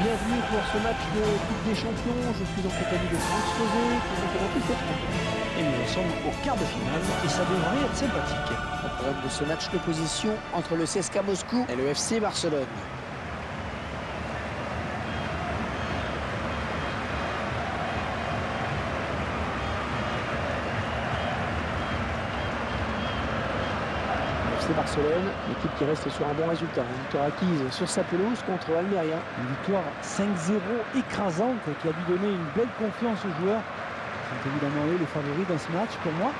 bienvenue pour ce match de Coupe des Champions. Je suis en compagnie de France José pour vous commenter cette rencontre. Et nous en sommes au quart de finale et ça devrait être sympathique. Au programme de ce match d'opposition entre le CSKA Moscou et le FC Barcelone. FC Barcelone, l'équipe qui reste sur un bon résultat. Une victoire acquise sur sa pelouse contre Almeria. Une victoire 5-0 écrasante qui a dû donner une belle confiance aux joueurs. C'est évidemment eux les favoris dans ce match pour moi.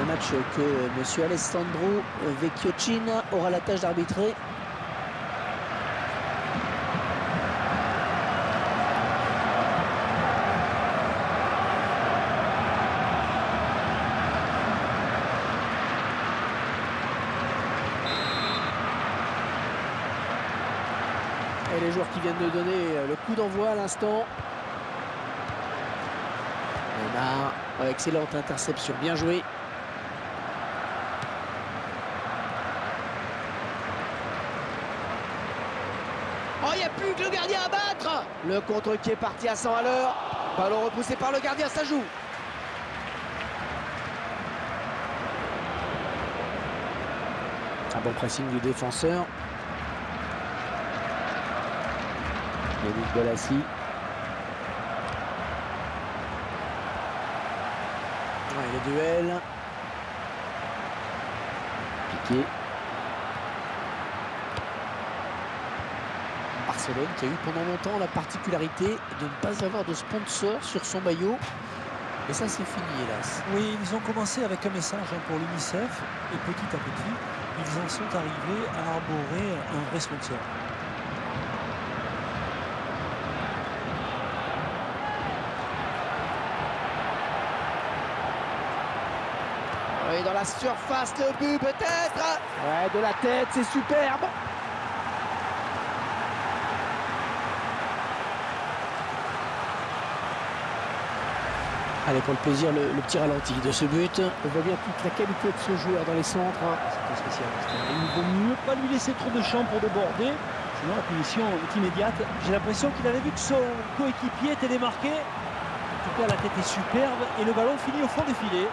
Un match que M. Alessandro Vecchiocchina aura la tâche d'arbitrer. Et les joueurs qui viennent de donner le coup d'envoi à l'instant. Neymar, excellente interception, bien joué. Oh, il n'y a plus que le gardien à battre. Le contre qui est parti à 100 à l'heure. Ballon repoussé par le gardien, ça joue. Un bon pressing du défenseur. Yannick Bolasie. Ouais, le duel. Piqué. Barcelone qui a eu pendant longtemps la particularité de ne pas avoir de sponsor sur son maillot. Et ça, c'est fini, hélas. Oui, ils ont commencé avec un message pour l'UNICEF et petit à petit, ils en sont arrivés à arborer un vrai sponsor. Oui, dans la surface, le but peut-être. Ouais, de la tête, c'est superbe. Allez, pour le plaisir, le petit ralenti de ce but. On voit bien toute la qualité de ce joueur dans les centres. C'est un spécialiste. Il ne vaut mieux pas lui laisser trop de champ pour déborder. Sinon, la punition est immédiate. J'ai l'impression qu'il avait vu que son coéquipier était démarqué. En tout cas, la tête est superbe et le ballon finit au fond des filets.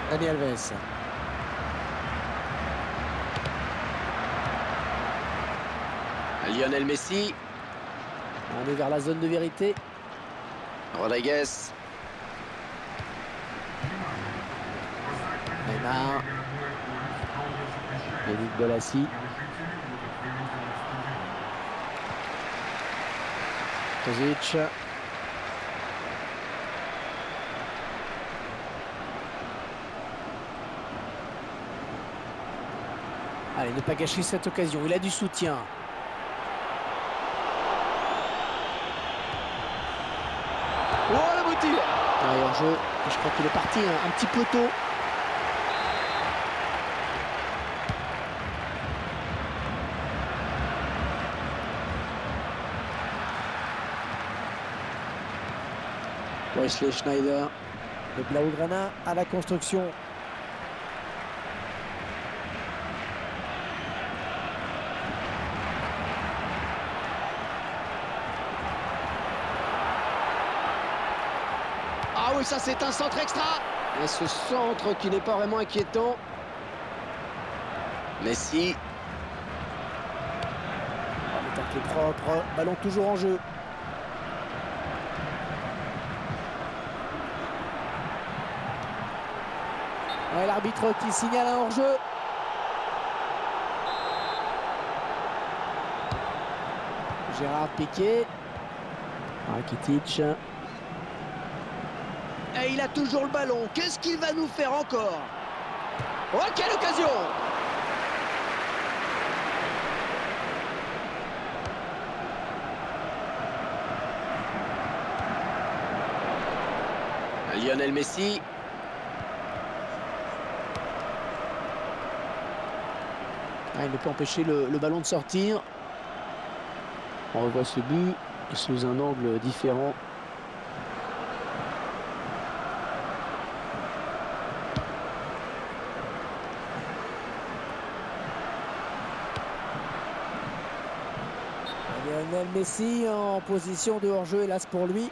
Dani Alves. Lionel Messi. On est vers la zone de vérité. Rodriguez. Neymar. Yannick Bolasie. Kozic. Allez, ne pas gâcher cette occasion, il a du soutien. Oh, le boutil! Allez, en jeu, je crois qu'il est parti un petit peu tôt. Wesley Schneider. Le Blaugrana à la construction. et ça c'est un centre extra. Et ce centre qui n'est pas vraiment inquiétant. Messi. Le tacle est propre, ballon toujours en jeu. Ouais, l'arbitre qui signale un hors-jeu. Gérard Piqué. Rakitic. Et il a toujours le ballon. Qu'est-ce qu'il va nous faire encore? Oh, quelle occasion! Lionel Messi. Il ne peut empêcher le ballon de sortir. On revoit ce but sous un angle différent. Lionel Messi en position de hors-jeu, hélas pour lui.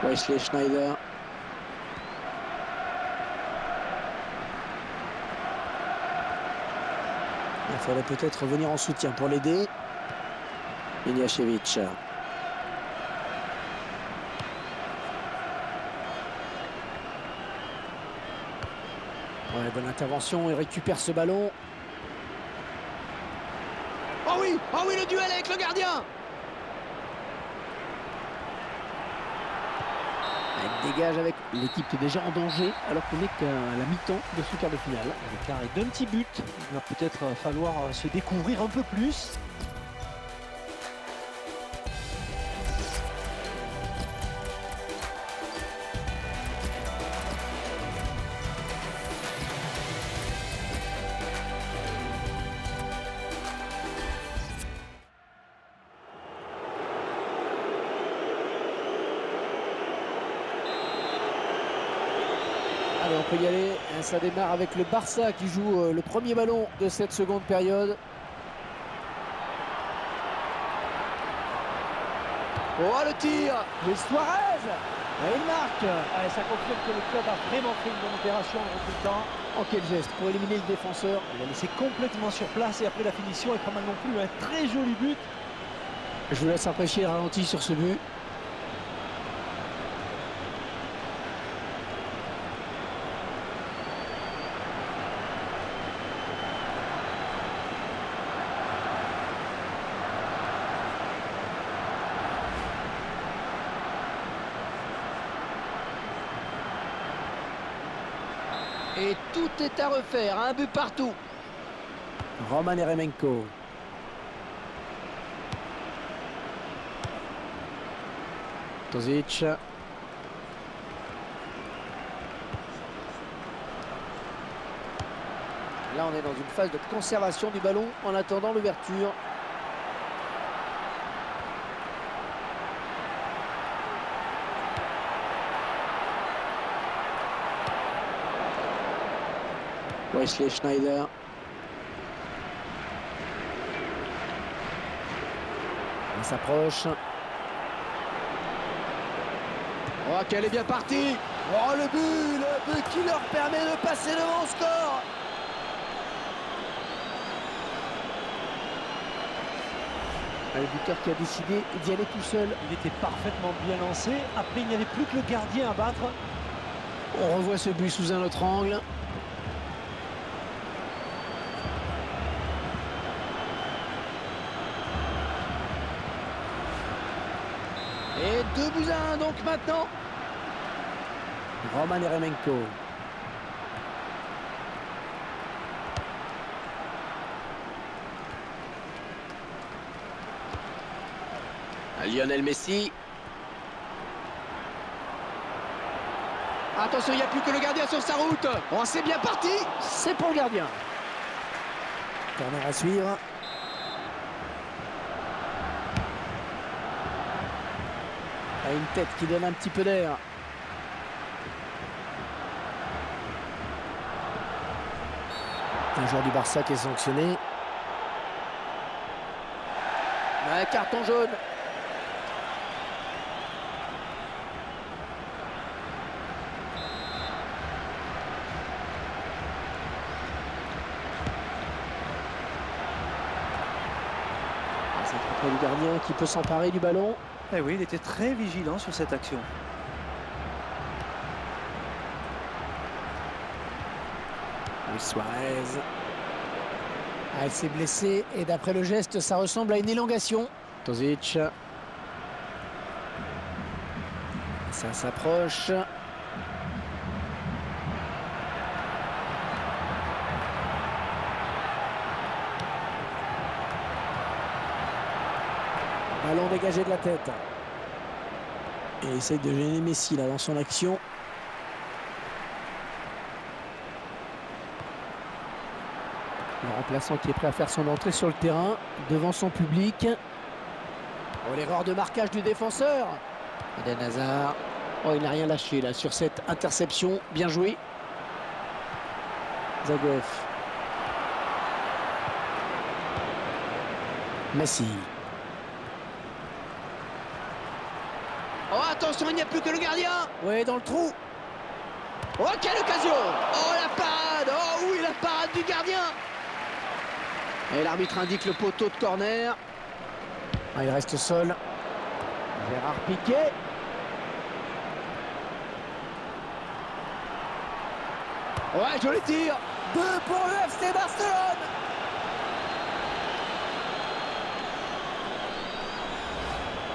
Wesley Schneider. Il faudrait peut-être revenir en soutien pour l'aider. Iliašević. Ouais, bonne intervention, il récupère ce ballon. Oh oui, le duel avec le gardien. Elle dégage avec l'équipe qui est déjà en danger alors qu'on n'est qu'à la mi-temps de ce quart de finale. L'écart est d'un petit but. Il va peut-être falloir se découvrir un peu plus. Allez, on peut y aller. Ça démarre avec le Barça qui joue le premier ballon de cette seconde période. Oh, le tir. Luis Suarez. Et il marque. Allez, ça confirme que le club a vraiment fait une bonne opération en recrutant. Oh, quel geste pour éliminer le défenseur. Il a laissé complètement sur place et après la finition est pas mal non plus. Un très joli but. Je vous laisse apprécier le ralenti sur ce but. Et tout est à refaire, un but partout. Roman Eremenko. Tozic. Là, on est dans une phase de conservation du ballon en attendant l'ouverture. Wesley Schneider. On s'approche. Oh, qu'elle est bien partie. Oh, le but qui leur permet de passer devant le score. Le buteur qui a décidé d'y aller tout seul. Il était parfaitement bien lancé. Après, il n'y avait plus que le gardien à battre. On revoit ce but sous un autre angle. Et 2-1 donc maintenant. Roman Eremenko. Lionel Messi. Attention, il n'y a plus que le gardien sur sa route. Oh, c'est bien parti. C'est pour le gardien. Corner à suivre. À une tête qui donne un petit peu d'air. Un joueur du Barça qui est sanctionné. Carton jaune. C'est un contrôle du gardien qui peut s'emparer du ballon. Eh oui, il était très vigilant sur cette action. Luis Suarez. Elle s'est blessée et d'après le geste, ça ressemble à une élongation. Tozic. Ça s'approche. Ballon dégagé de la tête. Et il essaye de gêner Messi là dans son action. Le remplaçant qui est prêt à faire son entrée sur le terrain devant son public. Oh, l'erreur de marquage du défenseur. Eden Hazard. Oh, il n'a rien lâché là sur cette interception. Bien joué. Zagoff. Messi. Oh, attention, il n'y a plus que le gardien. Oui, dans le trou. Oh, quelle occasion. Oh, la parade. Oh, oui, la parade du gardien. Et l'arbitre indique le poteau de corner. Ah, il reste seul. Gérard Piqué. Ouais, joli tir. 2 pour le FC Barcelone.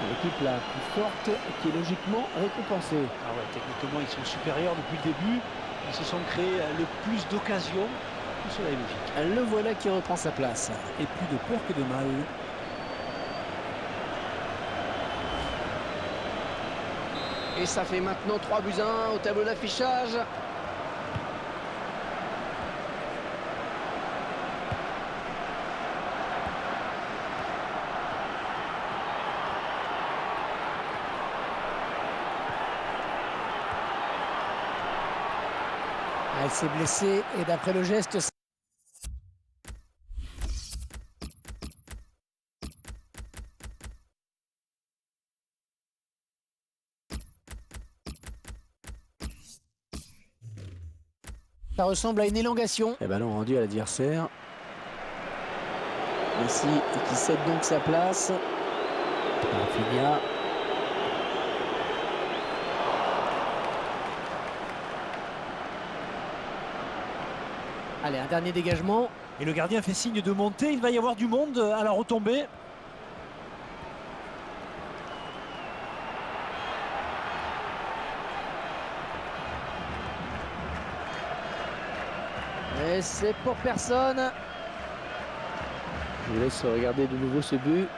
L'équipe la plus forte qui est logiquement récompensée. Ah ouais, techniquement, ils sont supérieurs depuis le début. Ils se sont créés le plus d'occasions. Tout cela est logique. Le voilà qui reprend sa place. Et plus de peur que de mal. Et ça fait maintenant 3-1 au tableau d'affichage. Elle s'est blessée et d'après le geste... Ça ressemble à une élongation. Et ballon rendu à l'adversaire. Messi qui cède donc sa place. Rafinha. Allez, un dernier dégagement. Et le gardien fait signe de monter. Il va y avoir du monde à la retombée. Et c'est pour personne. Je vous laisse regarder de nouveau ce but.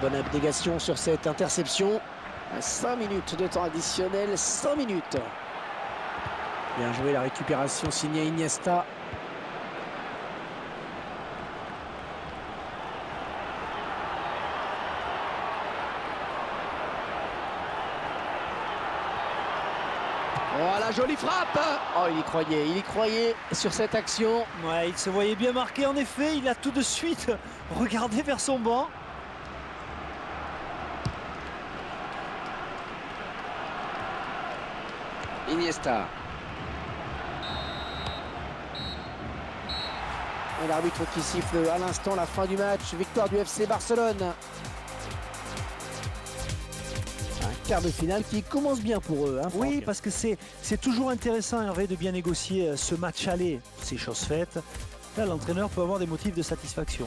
Bonne abnégation sur cette interception. 5 minutes de temps additionnel, 5 minutes. Bien joué, la récupération signée Iniesta. Voilà, jolie frappe. Oh, il y croyait sur cette action. Ouais, il se voyait bien marqué, en effet. Il a tout de suite regardé vers son banc. Iniesta. Et l'arbitre qui siffle à l'instant la fin du match. Victoire du FC Barcelone. Un quart de finale qui commence bien pour eux. Hein, oui, parce que c'est toujours intéressant, Hervé, de bien négocier ce match aller. C'est chose faite. Là, l'entraîneur peut avoir des motifs de satisfaction.